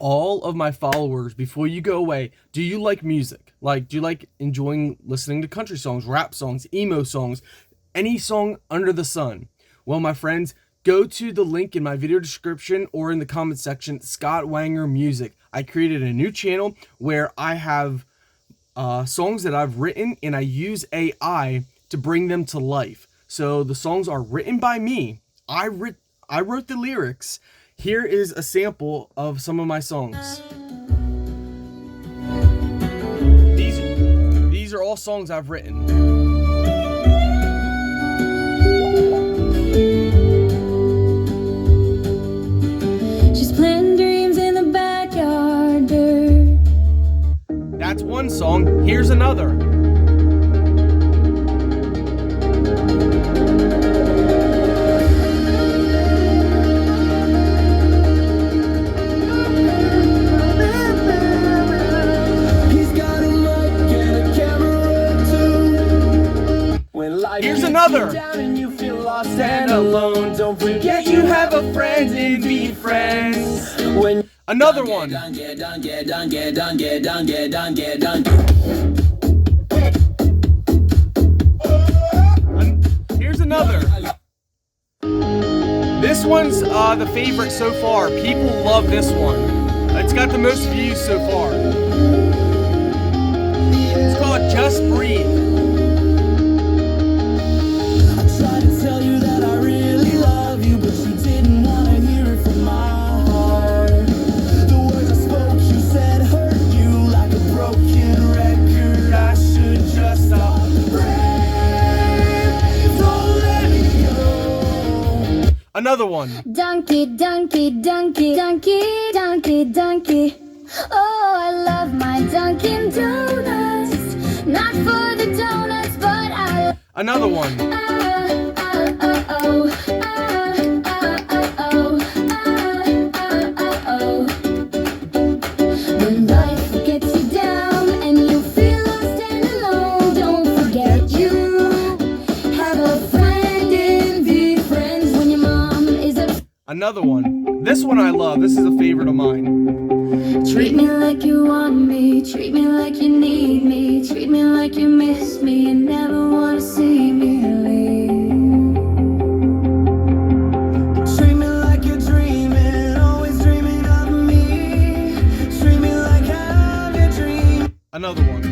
all of my followers, before you go away, do you like music? Like, do you like enjoying listening to country songs, rap songs, emo songs, any song under the sun? Well, my friends, go to the link in my video description or in the comment section, Scott Wanger Music. I created a new channel where I have songs that I've written, and I use AI to bring them to life. So the songs are written by me. I wrote the lyrics. Here is a sample of some of my songs. These are all songs I've written. She's planting dreams in the backyard dirt. That's one song. Here's another. Here's another. Down and you feel lost and alone. Don't forget you have a friend and be friends. When Another one. Here's another. This one's the favorite so far. People love this one. It's got the most views so far. It's called Just Breathe. tried to tell you that I really love you, but you didn't want to hear it from my heart. The words I spoke, you said hurt you like a broken record. I should just stop. Don't let me go. Another one. Donkey, donkey, donkey, donkey, donkey, donkey. Oh, I love my Dunkin' Donuts. Not for the donuts, but I. Another one. When life gets you down and you feel lost and alone, don't forget you have a friend and be friends when your mom is a. Another one. This one I love. This is a favorite of mine. Treat me like you want me, treat me like you need me, treat me like you miss me and never wanna see me leave. Treat me like you're dreaming, always dreaming of me. Treat me like I'm your dream. Another one.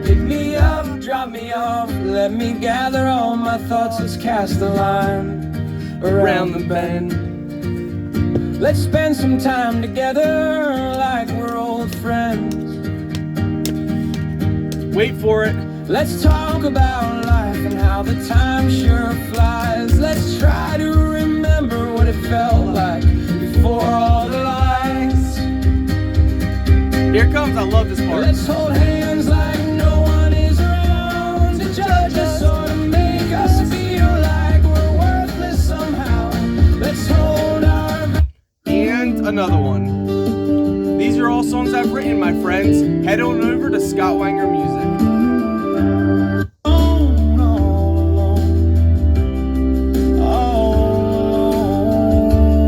Pick me up, drop me off, let me gather all my thoughts. Let's cast a line around the bend. Let's spend some time together like we're old friends. Wait for it. Let's talk about life and how the time sure flies. Let's try to remember what it felt like before all the lights. Here it comes. I love this part. Let's hold hands like no one is around to judge us or to make us feel like we're worthless somehow. Let's hold our. And another one. These are all songs I've written, my friends. Head on over to Scott Wanger Music.